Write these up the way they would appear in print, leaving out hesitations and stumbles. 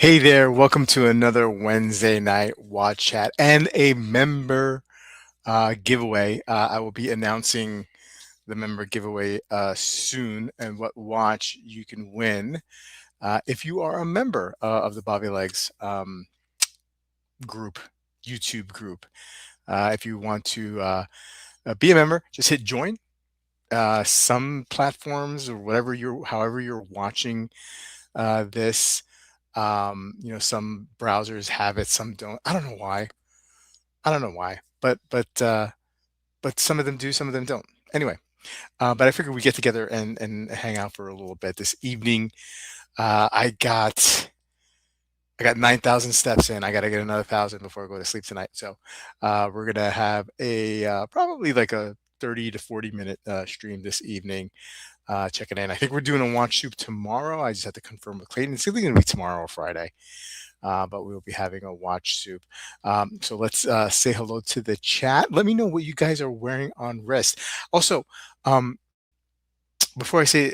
Hey there, welcome to another Wednesday night watch chat and a member giveaway. I will be announcing the member giveaway soon and what watch you can win if you are a member of the Bobby Legs group, YouTube group. If you want to be a member, just hit join. Some platforms or however you're watching this, some browsers have it, some don't. I don't know why. I don't know why, but some of them do, some of them don't. Anyway, but I figured we get together and hang out for a little bit this evening. Uh, I got I got 9,000 steps in. I got to get another 1,000 before I go to sleep tonight. So we're gonna have a probably like a 30 to 40 minute stream this evening. Check it in. I think we're doing a watch soup tomorrow. I just have to confirm with Clayton. It's either going to be tomorrow or Friday. But we will be having a watch soup. So let's say hello to the chat. Let me know what you guys are wearing on wrist. Also, um, before I say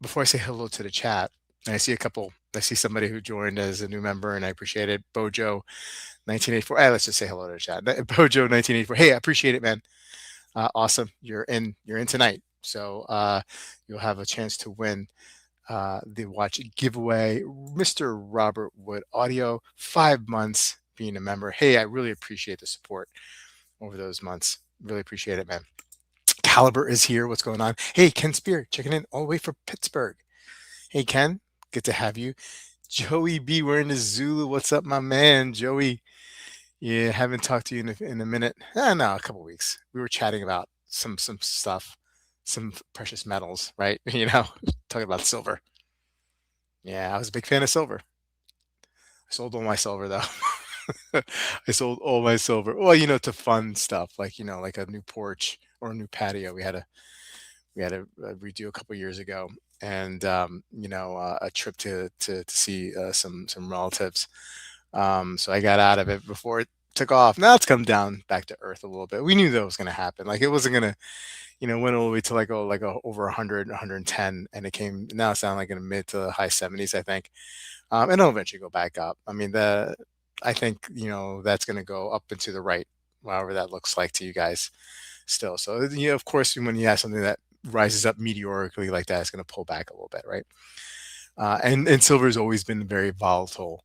before I say hello to the chat, and I see a couple. I see somebody who joined as a new member, and I appreciate it. Bojo, 1984. Let's just say hello to the chat. Bojo, 1984. Hey, I appreciate it, man. Awesome. You're in. You're in tonight. So you'll have a chance to win the watch giveaway. Mr. Robert Wood Audio, 5 months being a member. Hey, I really appreciate the support over those months. Really appreciate it, man. Caliber is here. What's going on? Hey, Ken Spear, checking in all the way from Pittsburgh. Hey, Ken, good to have you. Joey B, we're in the Zulu. What's up, my man? Joey, yeah, haven't talked to you in a minute. No, a couple weeks. We were chatting about some stuff, some precious metals, right? Talking about silver. Yeah, I was a big fan of silver. I sold all my silver though. I sold all my silver. Well, to fund stuff like like a new porch or a new patio. We had a redo a couple years ago, and a trip to see some relatives. So I got out of it before it took off. Now it's come down back to earth a little bit. We knew that was going to happen. Like it wasn't going to, went all the way to over 100, 110, and it came. Now it's down like in the mid to high 70s, I think. And it'll eventually go back up. I mean, I think that's going to go up and to the right, however that looks like to you guys still. So of course, when you have something that rises up meteorically like that, it's going to pull back a little bit, right? And silver has always been a very volatile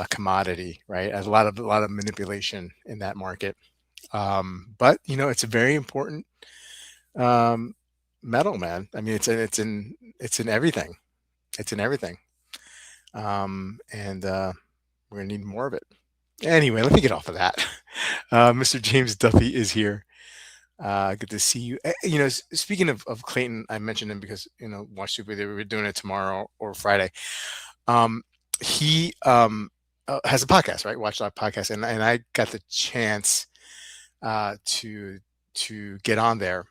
commodity, right? A lot of manipulation in that market. But it's a very important um, metal, man. I mean, it's in everything. It's in everything. And we're gonna need more of it. Anyway, let me get off of that. Mr. James Duffy is here. Good to see you. Speaking of Clayton, I mentioned him because Watch Super. They were doing it tomorrow or Friday. Um, he has a podcast, right? Watch Dog podcast, and I got the chance to get on there.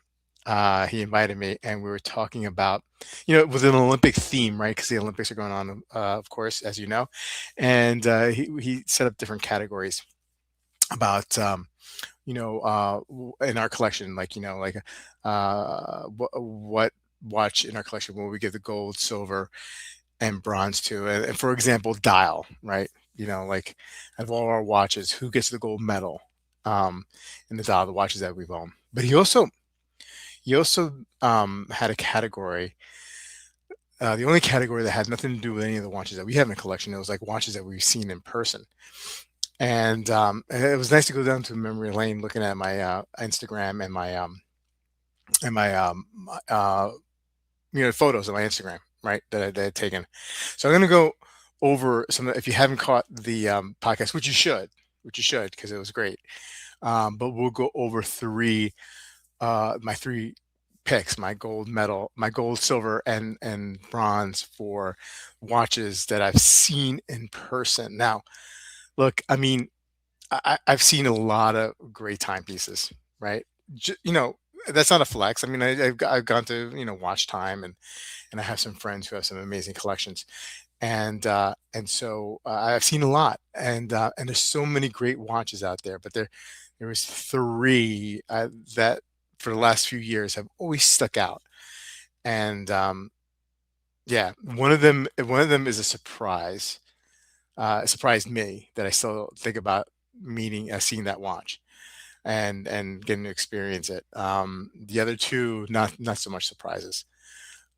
He invited me, and we were talking about, it was an Olympic theme, right? Because the Olympics are going on, of course, as you know, and he set up different categories about, in our collection, like what watch in our collection will we give the gold, silver, and bronze to, and for example, dial, right? Like out of all our watches, who gets the gold medal in the dial, the watches that we've owned. But he also had a category, the only category that had nothing to do with any of the watches that we have in the collection. It was like watches that we've seen in person. And it was nice to go down to memory lane looking at my Instagram and my photos of my Instagram, right, that I had taken. So I'm going to go over some. If you haven't caught the podcast, which you should, because it was great. But we'll go over my three picks, my gold medal, my gold, silver, and bronze for watches that I've seen in person. Now, look, I mean, I've seen a lot of great timepieces, right? That's not a flex. I mean, I've gone to Watch Time, and I have some friends who have some amazing collections, and so I've seen a lot, and there's so many great watches out there, but there was three that for the last few years have always stuck out, and yeah, one of them is a surprise. It surprised me that I still think about seeing that watch and getting to experience it. The other two, not so much surprises.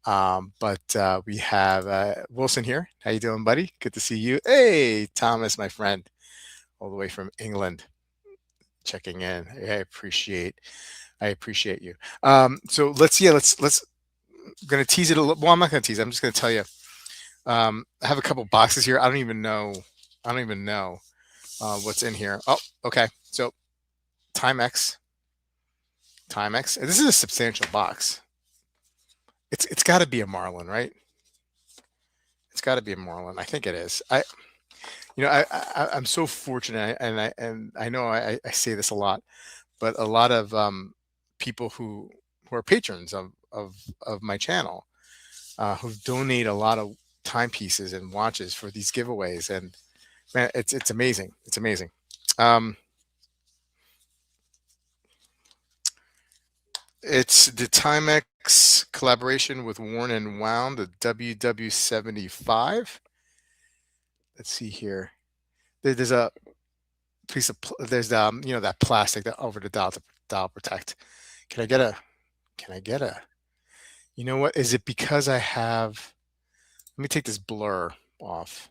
But we have Wilson here. How you doing, buddy? Good to see you. Hey, Thomas, my friend, all the way from England, checking in. I appreciate you. So let's gonna tease it a little. Well, I'm not gonna tease. I'm just gonna tell you. I have a couple boxes here. I don't even know. I don't even know what's in here. Oh, okay. So Timex, Timex. This is a substantial box. It's got to be a Marlin, right? It's got to be a Marlin. I think it is. I'm so fortunate, and I know I say this a lot, but a lot of people who are patrons of my channel who donate a lot of timepieces and watches for these giveaways, and man, it's amazing. It's amazing. Um, it's the Timex collaboration with Worn and Wound, the WW75. Let's see here. There's a piece of there's that plastic that over the dial protect. Can I get a can I get a you know what? Is it because I have let me take this blur off.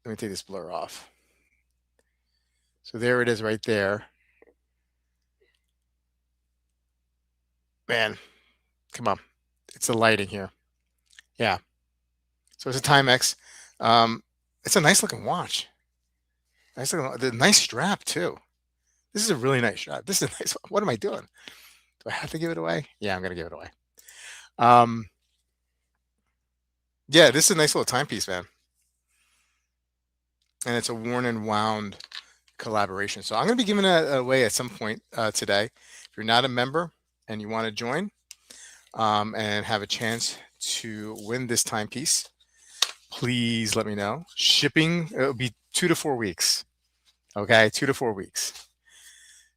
Let me take this blur off. So there it is right there. Man, come on. It's the lighting here. Yeah. So it's a Timex. Um, it's a nice looking watch. The nice strap too. This is a really nice strap. This is a nice. What am I doing? Do I have to give it away? Yeah, I'm gonna give it away. Um, yeah, this is a nice little timepiece, man, and it's a Worn and Wound collaboration. So I'm gonna be giving that away at some point today. If you're not a member and you want to join and have a chance to win this timepiece, please let me know. Shipping, it'll be 2 to 4 weeks. Okay, 2 to 4 weeks.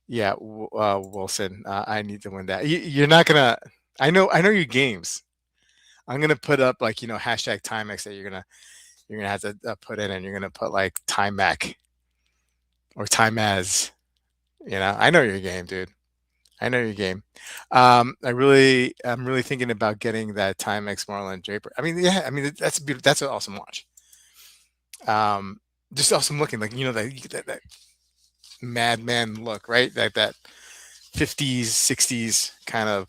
Yeah, Wilson, I need to win that. You're not gonna. I know your games. I'm gonna put up like hashtag Timex that you're gonna have to put in, and you're gonna put like Timex or Time as. I know your game, dude. I know your game. I'm really thinking about getting that Timex Marlin Draper. I mean, yeah, I mean that's a beautiful, that's an awesome watch. Um, just awesome looking, like that madman look, right? That 50s, 60s kind of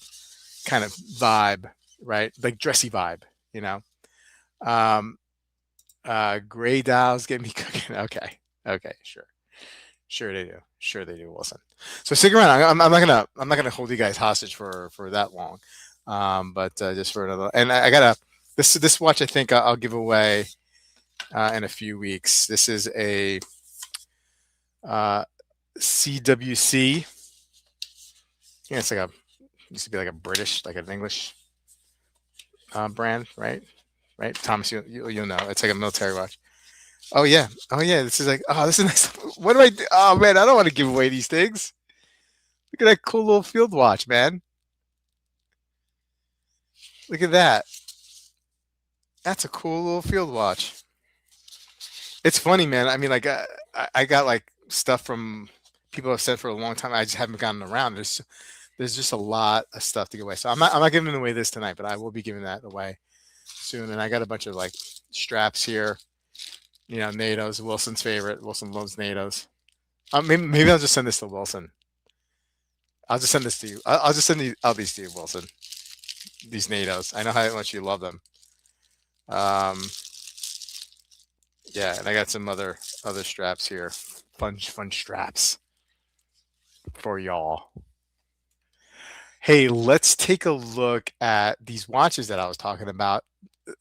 vibe, right? Like dressy vibe, you know. Um, gray dials get me cooking. Okay, okay, sure. Sure they do. Sure they do, Wilson. So stick around. I'm not gonna hold you guys hostage for that long. But just for another, and I gotta this watch. I think I'll give away in a few weeks. This is a uh, CWC. Yeah, it's like a used to be like a British, like an English brand, right? Right, Thomas, you'll know. It's like a military watch. Oh yeah, oh yeah. This is like this is nice. What do I do? Oh man, I don't want to give away these things. Look at that cool little field watch, man. Look at that. That's a cool little field watch. It's funny, man. I mean, like I got like stuff from people have said for a long time. I just haven't gotten around. There's just a lot of stuff to give away. So I'm not giving away this tonight, but I will be giving that away soon. And I got a bunch of like straps here. NATO's Wilson's favorite. Wilson loves NATO's. Maybe I'll just send this to Wilson. I'll just send this to you. I'll just send all these to you, Wilson. These NATO's. I know how much you love them. Yeah, and I got some other straps here. Fun straps for y'all. Hey, let's take a look at these watches that I was talking about,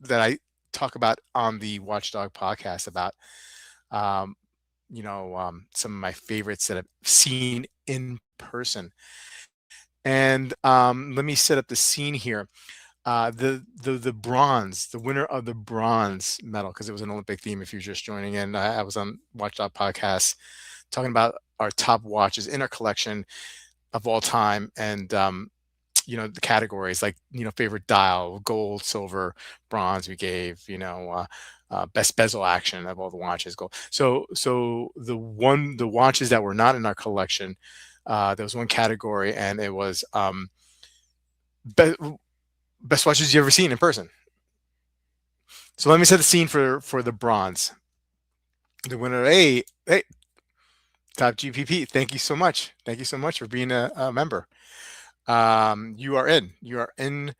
that I talk about on the Watchdog podcast about, some of my favorites that I've seen in person. And let me set up the scene here. The bronze, the winner of the bronze medal, because it was an Olympic theme. If you're just joining in, I was on Watchdog podcast talking about our top watches in our collection of all time, and the categories like favorite dial, gold, silver, bronze. We gave best bezel action of all the watches go. So the watches that were not in our collection, there was one category, and it was be, best watches you ever seen in person. So let me set the scene for the bronze. The winner, hey, Top GPP. Thank you so much. Thank you so much for being a member. You are in. You are in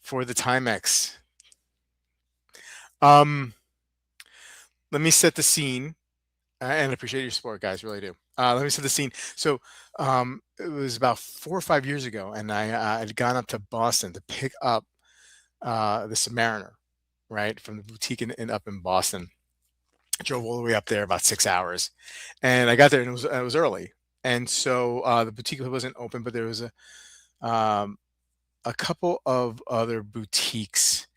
for the Timex. Um, Let me set the scene, and I appreciate your support, guys. Really do. Let me set the scene. So, it was about 4 or 5 years ago, and I had gone up to Boston to pick up the Submariner, right, from the boutique in up in Boston. I drove all the way up there about 6 hours, and I got there and it was early, and so the boutique wasn't open, but there was um, a couple of other boutiques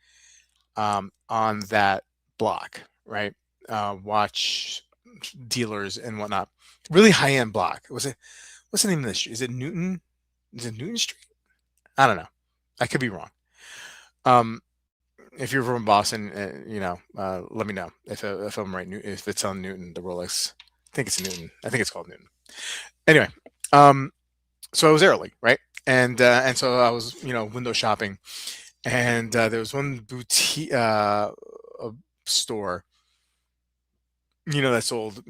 on that block, right? Watch dealers and whatnot. Really high end block. Was it? What's the name of the street? Is it Newton? Is it Newton Street? I don't know. I could be wrong. Um, if you're from Boston, let me know if I'm right. If it's on Newton, the Rolex. I think it's Newton. I think it's called Newton. Anyway, um, so I was early, right? And so I was window shopping, and there was one boutique a store that sold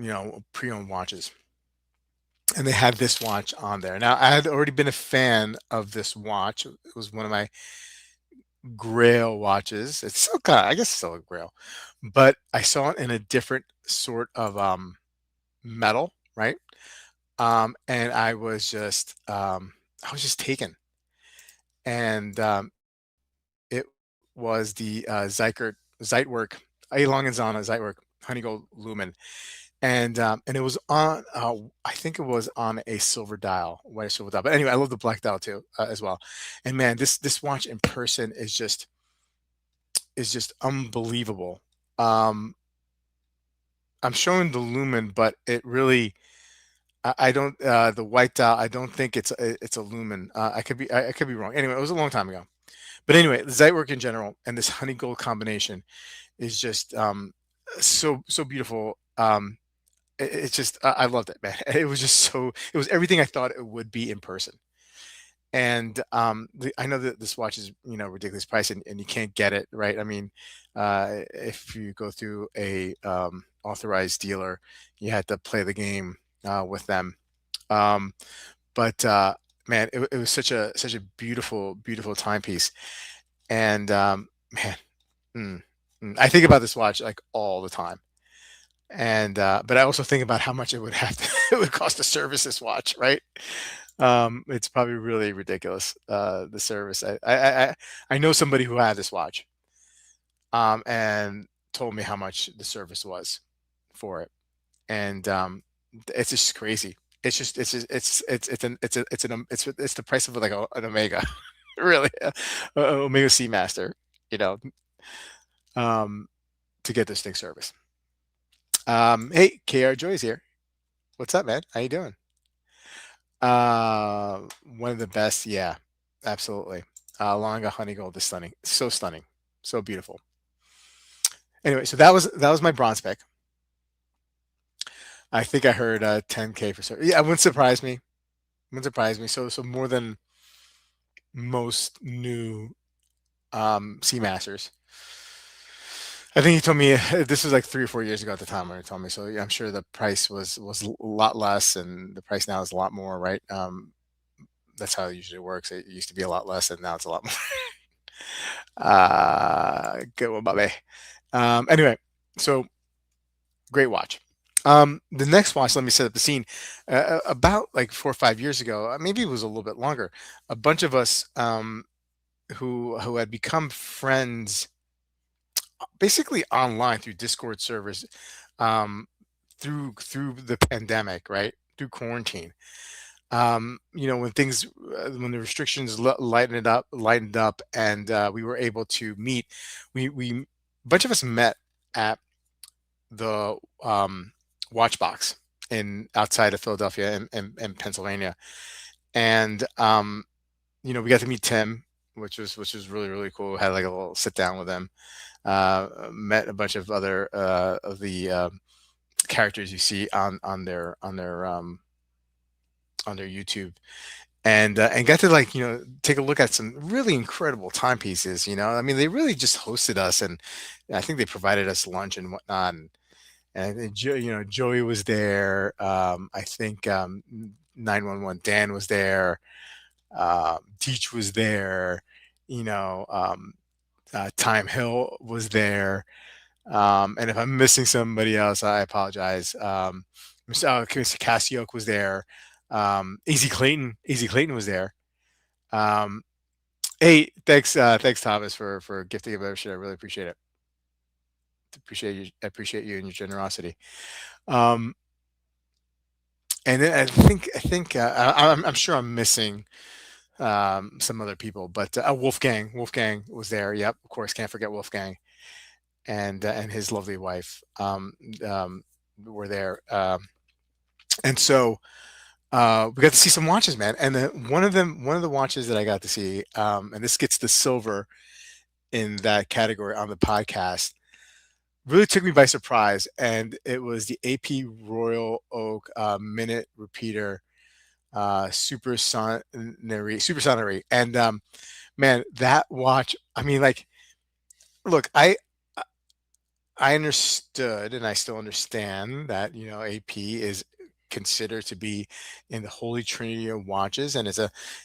pre-owned watches, and they had this watch on there. Now I had already been a fan of this watch. It was one of my Grail watches. It's still kind of, I guess, it's still a Grail, but I saw it in a different sort of metal, right? And I was just taken, and it was the Zeitwerk A. Lange & Söhne Zeitwerk Honeygold Lumen, and it was on I think it was on a silver dial, white silver dial. But anyway, I love the black dial too, as well. And man, this watch in person is just unbelievable. Um, I'm showing the lumen, but it really I don't the white dial. I don't think it's a lumen. I could be wrong. Anyway, it was a long time ago. But anyway, the Zeitwerk in general and this honey gold combination is just so beautiful. It's just I loved it, man. It was just it was everything I thought it would be in person. And I know that this watch is ridiculous price, and you can't get it, right. I mean, if you go through a authorized dealer, you had to play the game with them. um, but man, it was such a beautiful timepiece. And man, I think about this watch like all the time. And but I also think about how much it would have to it would cost to service this watch, right? It's probably really ridiculous, the service. I know somebody who had this watch, and told me how much the service was for it, and it's just crazy. It's the price of like an Omega, really, Omega Seamaster, you know, um, to get this thing serviced. Hey, KR Joy's here. What's up, man? How you doing? One of the best, yeah, absolutely. Langa Honeygold is stunning, so stunning, so beautiful. Anyway, so that was my bronze pick. I think I heard 10K for sure. Yeah, it wouldn't surprise me. Wouldn't surprise me. So more than most new Seamasters. I think he told me this was like 3 or 4 years ago at the time when he told me. So yeah, I'm sure the price was a lot less, and the price now is a lot more, right? That's how it usually works. It used to be a lot less, and now it's a lot more. Good one, Bobby. Anyway, so great watch. The next watch, let me set up the scene. About like 4 or 5 years ago, maybe it was a little bit longer. A bunch of us who had become friends basically online through Discord servers, um, through the pandemic, right? Through quarantine. When when the restrictions lightened up, and we were able to meet. We a bunch of us met at the Watch Box in outside of Philadelphia and Pennsylvania, and we got to meet Tim. which was really really cool. Had like a little sit down with them. Met a bunch of other of the characters you see on their YouTube, and got to like take a look at some really incredible timepieces. I mean, they really just hosted us, and I think they provided us lunch and whatnot. And Joey was there. I think 911 Dan was there. Teach was there. You know, Time Hill was there. And if I'm missing somebody else, I apologize. Mr. Cassioke was there. Easy Clayton was there. Um, hey, thanks Thomas for gifting a membership. I really appreciate it. Appreciate you. I appreciate you and your generosity. Um, and then I'm sure I'm missing some other people, but Wolfgang was there. Yep, of course, can't forget Wolfgang and his lovely wife um, were there. And so we got to see some watches, man. And one of the watches that I got to see, and this gets the silver in that category on the podcast, really took me by surprise. And it was the AP Royal Oak minute repeater, supersonary. And man, that watch. I mean, like, look, I understood, and I still understand that AP is considered to be in the holy trinity of watches, and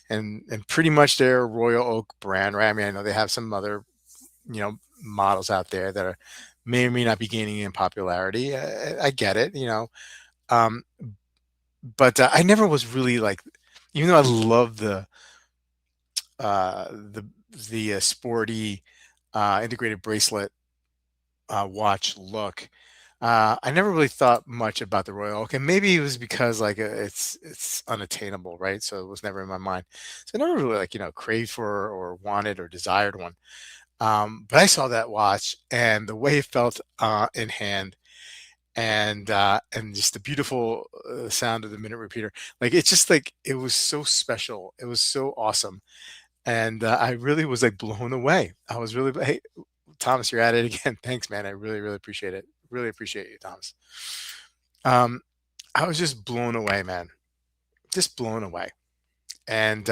and pretty much their Royal Oak brand, right? I mean, I know they have some other models out there that may or may not be gaining in popularity. I get it, um, but I never was really like, even though I love uh, the the sporty integrated bracelet watch look. I never really thought much about the Royal Oak, and maybe it was because like it's unattainable, right? So it was never in my mind. So I never really like craved for or wanted or desired one. But I saw that watch and the way it felt in hand, and just the beautiful sound of the minute repeater. Like it's just like it was so special. It was so awesome, and I really was like blown away. I was really hey Thomas, you're at it again. Thanks, man. I really, really appreciate it. Really appreciate you, Thomas. Um, I was just blown away, man. Just blown away. And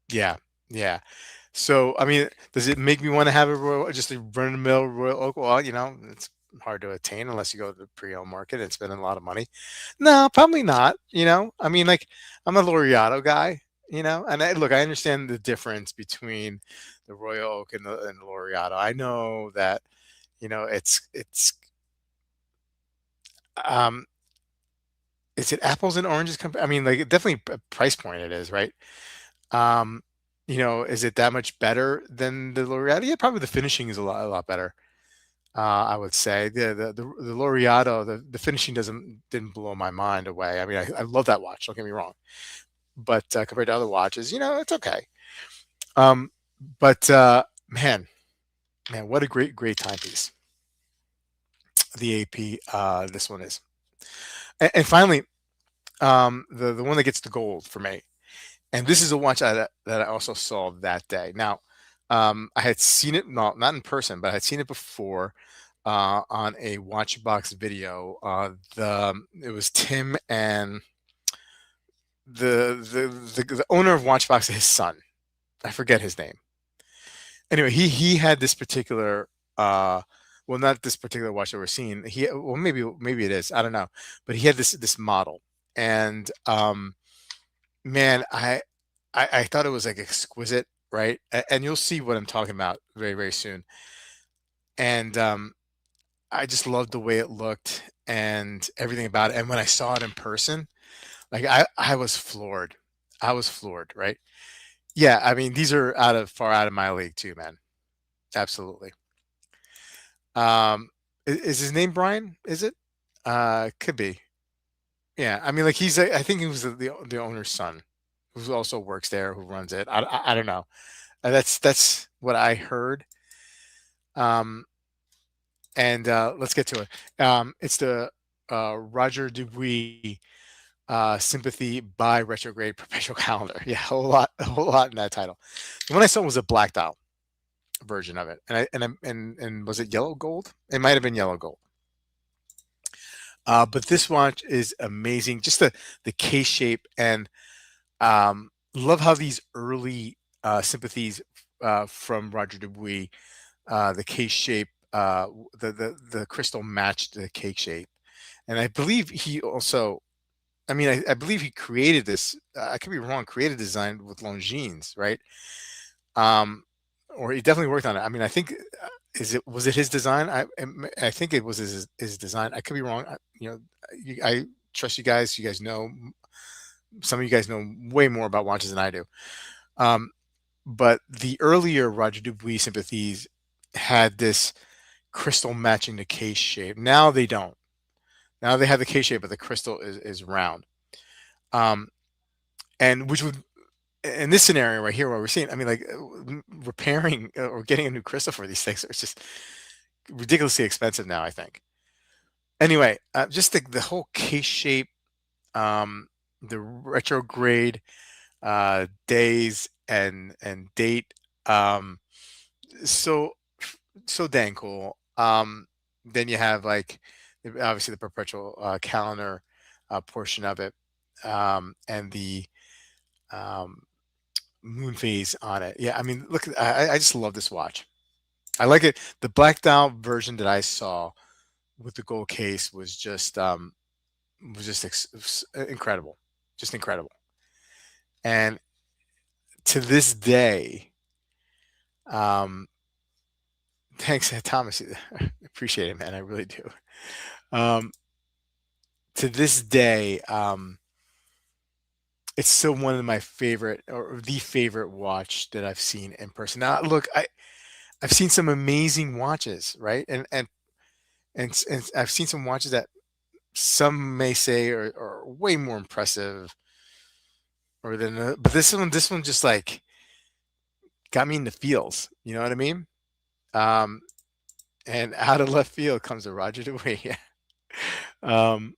yeah, yeah. So, I mean, does it make me want to have a Royal, just a run of the mill Royal Oak? Well, it's hard to attain unless you go to the pre-owned market and spend a lot of money. No, probably not. I mean, like, I'm a Laureato guy, and look, I understand the difference between the Royal Oak and the Laureato. I know that, um, is it apples and oranges? I mean, like, definitely a price point it is, right? Um, is it that much better than the Laureato? Yeah, probably the finishing is a lot better. I would say the Laureato, the finishing didn't blow my mind away. I mean, I love that watch. Don't get me wrong, but compared to other watches, it's okay. Um, but man, what a great timepiece the AP. This one is, and finally, the one that gets the gold for me. And this is a watch that I also saw that day. Now, I had seen it, not in person, but I had seen it before on a Watchbox video. It was Tim and the owner of Watchbox, his son. I forget his name. Anyway, he had this particular well, not this particular watch that we're seeing. Maybe it is. I don't know, but he had this model, and man, I thought it was like exquisite, right? And you'll see what I'm talking about very, very soon. And I just loved the way it looked and everything about it. And when I saw it in person, like I was floored. I was floored, right? Yeah, I mean, these are far out of my league too, man. Absolutely. Is his name Brian? Is it? Could be. Yeah, I mean, like I think he was the owner's son, who also works there, who runs it. I don't know. That's what I heard. Um, and let's get to it. It's the Roger Dubuis Sympathy by Retrograde Perpetual Calendar. Yeah, a whole lot in that title. The one I saw was a black dial version of it, and was it yellow gold? It might have been yellow gold. But this watch is amazing. Just the case shape, and love how these early sympathies from Roger Dubuis, the case shape, the crystal matched the cake shape, and I believe he also. I mean, I believe he created this. I could be wrong. Created design with Longines, right? Um, or he definitely worked on it. I mean, I think was it his design? I think it was his design. I could be wrong. I trust you guys. You guys know, some of you guys know way more about watches than I do. Um, but the earlier Roger Dubuis sympathies had this crystal matching the case shape. Now they don't. Now they have the case shape, but the crystal is round. Um, and which would, in this scenario right here, what we're seeing, I mean, like repairing or getting a new crystal for these things is just ridiculously expensive now, I think. Anyway, just the whole case shape, the retrograde days and date, um, so so dang cool. Then you have like obviously the perpetual calendar portion of it, and the um, moon phase on it. Yeah, I mean, look, I just love this watch. I like it. The black dial version that I saw with the gold case was just incredible, just incredible. And to this day, um, thanks, Thomas. Appreciate it, man. I really do. Um, to this day, it's still one of my favorite or the favorite watch that I've seen in person. Now, look, I've seen some amazing watches, right? And I've seen some watches that some may say are way more impressive or than, but this one just like got me in the feels. You know what I mean? Um, and out of left field comes a Roger DeWay. Yeah. Um,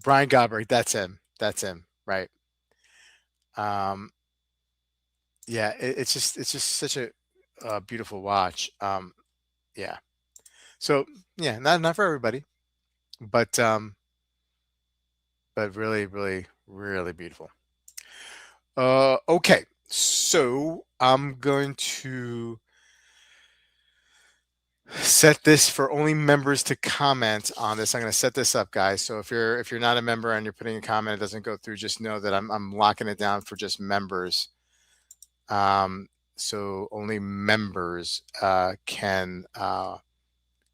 Brian Gobber, that's him. That's him. Right. Um, yeah, it's just such a beautiful watch. Yeah. So yeah, not for everybody, but really, really, really beautiful. Okay, so I'm going to set this for only members to comment on this. I'm going to set this up, guys. So if you're not a member and you're putting a comment, it doesn't go through. Just know that I'm locking it down for just members. So only members can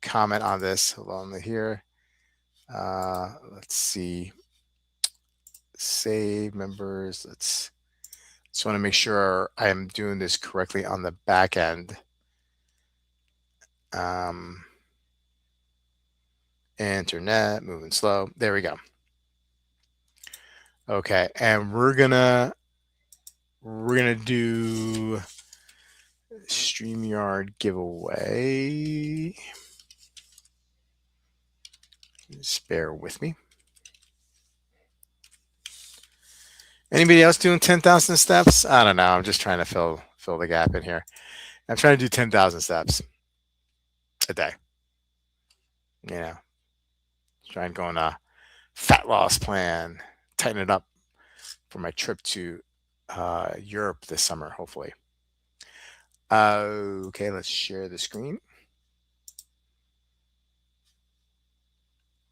comment on this. Hold on here. Let's see. Save members. Let's just want to make sure I am doing this correctly on the back end. Internet moving slow. There we go. Okay, and we're gonna do StreamYard giveaway. Just bear with me. Anybody else doing 10,000 steps? I don't know. I'm just trying to fill the gap in here. I'm trying to do 10,000 steps a day. You know, try and go on a fat loss plan, tighten it up for my trip to Europe this summer, hopefully. Okay, let's share the screen.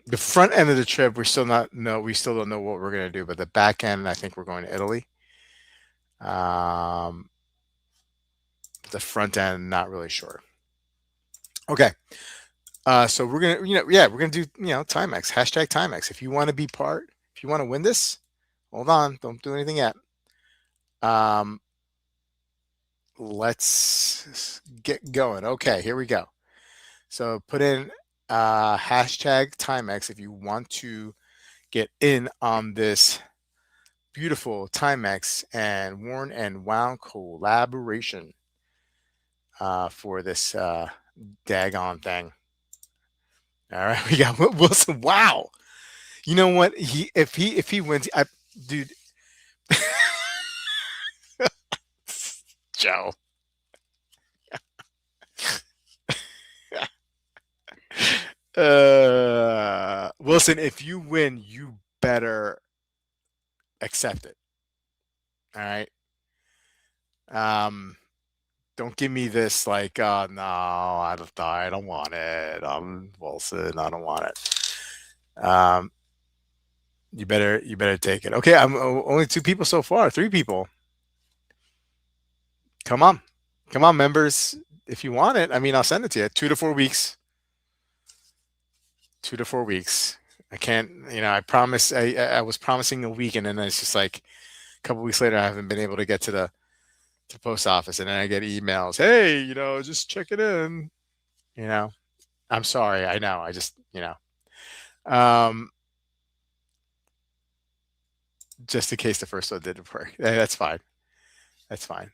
The front end of the trip, we still don't know what we're gonna do, but the back end, I think we're going to Italy. The front end, not really sure. Okay. So we're gonna, we're gonna do, Timex, hashtag Timex. If you want to be part, if you want to win this, hold on, don't do anything yet. Let's get going. Okay, here we go. So put in hashtag Timex if you want to get in on this beautiful Timex and Worn and Wound collaboration for this daggone thing. All right, we got Wilson. Wow, you know what? If he wins, dude. Joe. Wilson, if you win, you better accept it. All right. Um, don't give me this like, no, I don't want it. Wilson, I don't want it. You better take it. Okay, I'm only two people so far. Three people. Come on, come on, members. If you want it, I mean, I'll send it to you. 2 to 4 weeks. 2 to 4 weeks. I can't. I promise. I was promising a week, and then it's just like a couple weeks later, I haven't been able to get to the post office, and then I get emails. Hey, just check it in. You know, I'm sorry. I know. I just, um, just in case the first one didn't work. That's fine. That's fine.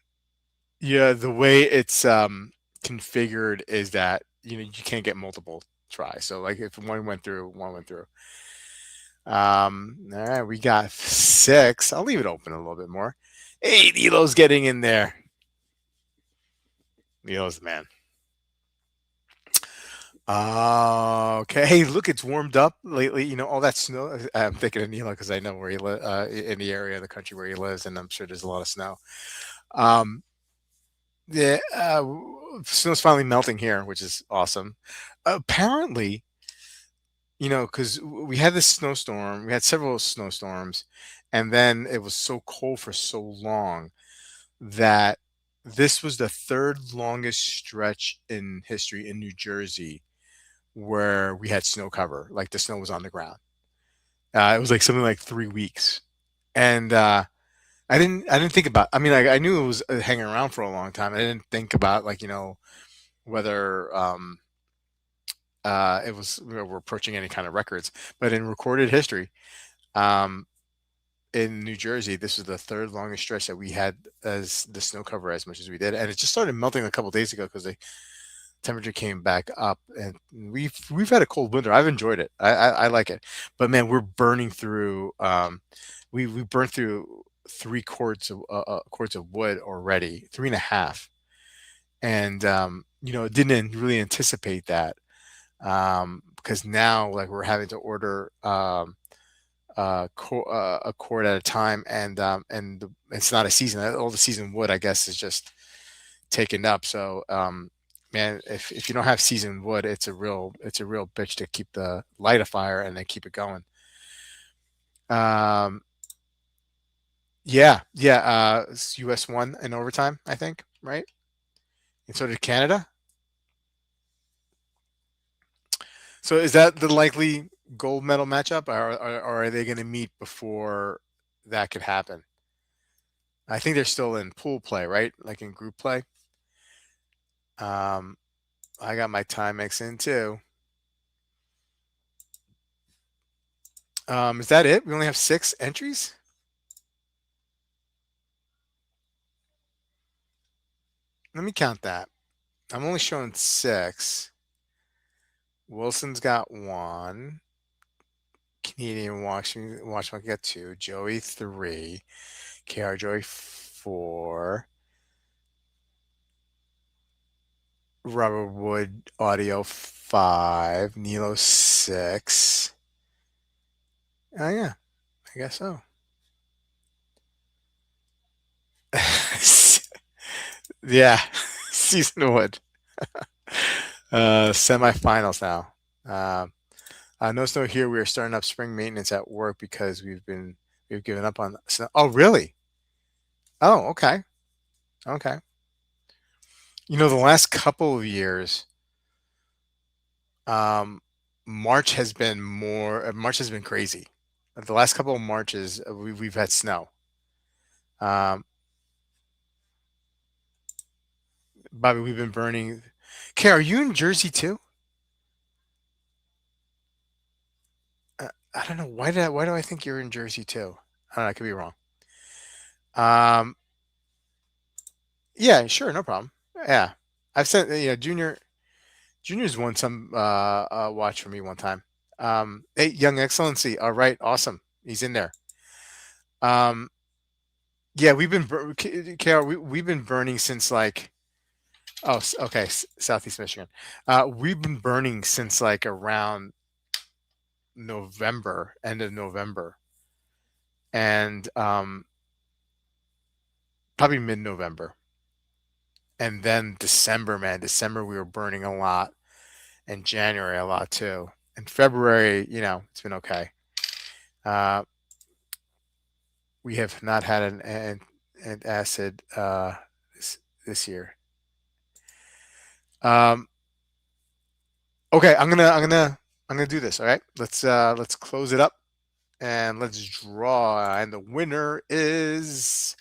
Yeah, the way it's configured is that you can't get multiple tries. So like if one went through, one went through. All right, we got six. I'll leave it open a little bit more. Hey, Nilo's getting in there. Nilo's the man. Okay. Hey, look, it's warmed up lately. All that snow. I'm thinking of Nilo because I know where he lives, in the area of the country where he lives, and I'm sure there's a lot of snow. Um, yeah, snow's finally melting here, which is awesome. Apparently, because we had this snowstorm, we had several snowstorms, and then it was so cold for so long that this was the third longest stretch in history in New Jersey where we had snow cover, like the snow was on the ground. It was like something like 3 weeks, and I didn't think about. I mean, like I knew it was hanging around for a long time. I didn't think about like whether it was we're approaching any kind of records. But in recorded history, um, in New Jersey, this is the third longest stretch that we had as the snow cover as much as we did, and it just started melting a couple days ago because the temperature came back up, and we've had a cold winter. I've enjoyed it. I like it, but man, we're burning through. We burned through 3 quarts of wood already, 3.5, and didn't really anticipate that because now like we're having to order a quart at a time, and it's not a season. All the season wood, I guess, is just taken up. So, man, if you don't have seasoned wood, it's a real bitch to keep the light a fire and then keep it going. Um, yeah, yeah. US won in overtime, I think, right? And so did Canada. So is that the likely gold medal matchup, or are they going to meet before that could happen? I think they're still in pool play, right? Like in group play. Um, I got my Timex in too. Is that it? We only have 6 entries. Let me count that. I'm only showing 6. Wilson's got 1. Canadian Watchmaker got 2. Joey 3. KR Joey 4. Robert Wood Audio 5. Nilo 6. Oh yeah, I guess so. Yeah, season wood. Semifinals now. No snow here. We are starting up spring maintenance at work because we've given up on snow. Oh, really? Oh, okay, okay. The last couple of years, um, March has been crazy. The last couple of Marches, we've had snow. Um, Bobby, we've been burning. Okay, are you in Jersey too? I don't know why do I think you're in Jersey too? I don't know. I could be wrong. Um, yeah, sure, no problem. Yeah, I've sent Junior's won some watch for me one time. Hey, Young Excellency. All right, awesome. He's in there. Um, yeah, KR, we've been burning since like, oh, okay, Southeast Michigan. We've been burning since like around November, end of November, and probably mid-November, and then December, man, December we were burning a lot, and January a lot too. In February, it's been okay. Uh, we have not had an acid this year. Um, okay, I'm gonna do this. All right, let's close it up and let's draw. And the winner is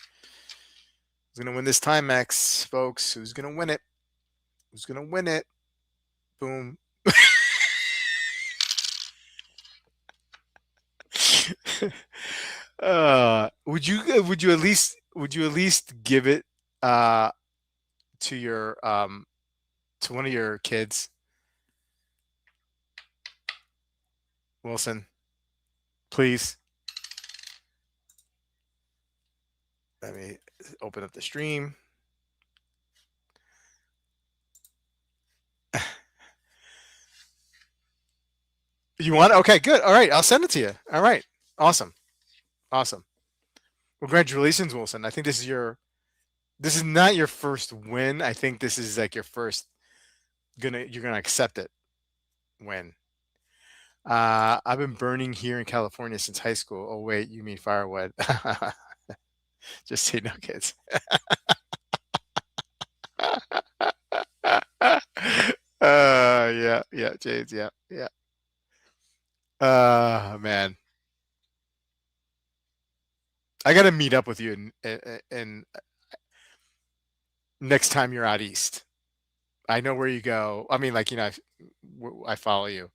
who's gonna win this time, Max, folks? Who's gonna win it? Who's gonna win it? Boom. Would you at least give it uh to your to one of your kids, Wilson? Please. Let me open up the stream. You want it? Okay, good. All right, I'll send it to you. All right. Awesome. Awesome. Well, congratulations, Wilson. I think this is not your first win. I think this is like your first you're gonna accept it win. I've been burning here in California since high school. Oh wait, you mean firewood. Just say no, kids. Yeah, yeah, James, yeah, yeah. Man, I got to meet up with you in next time you're out east. I know where you go. I mean, like I follow you,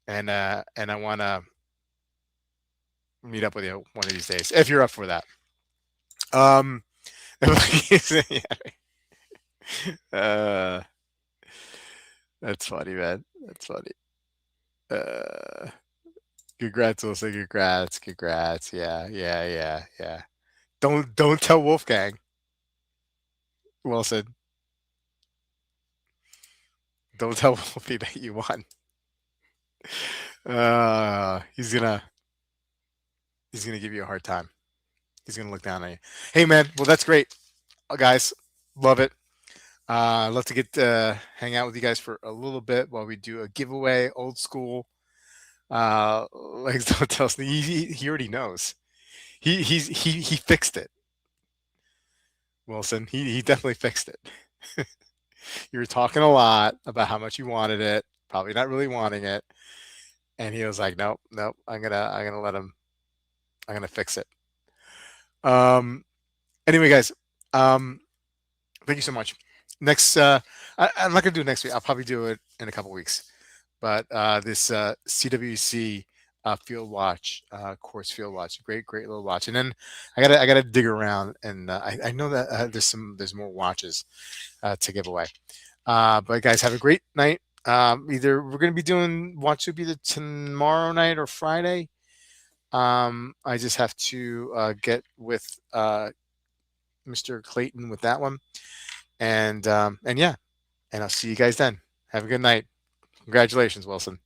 and I want to meet up with you one of these days if you're up for that. Um, yeah. uh, that's funny, man. That's funny. Uh, Congrats, Wilson. Congrats, congrats. Yeah, yeah, yeah, yeah. Don't tell Wolfgang, Wilson. Don't tell Wolfie that you won. He's gonna give you a hard time. He's gonna look down on you. Hey, man. Well, that's great, guys. Love it. I'd love to get hang out with you guys for a little bit while we do a giveaway, old school. Like don't tell us. He already knows. He fixed it, Wilson. He definitely fixed it. You were talking a lot about how much you wanted it, probably not really wanting it, and he was like, "Nope, nope. I'm gonna let him. I'm gonna fix it." Um. Anyway, guys. Um. Thank you so much. Next, I'm not gonna do it next week. I'll probably do it in a couple weeks. But this CWC field watch, course field watch, great little watch. And then I gotta dig around, and I know that there's more watches to give away. But guys, have a great night. Either we're gonna be doing watch soup either tomorrow night or Friday. I just have to get with Mr. Clayton with that one, and yeah, and I'll see you guys then. Have a good night. Congratulations, Wilson.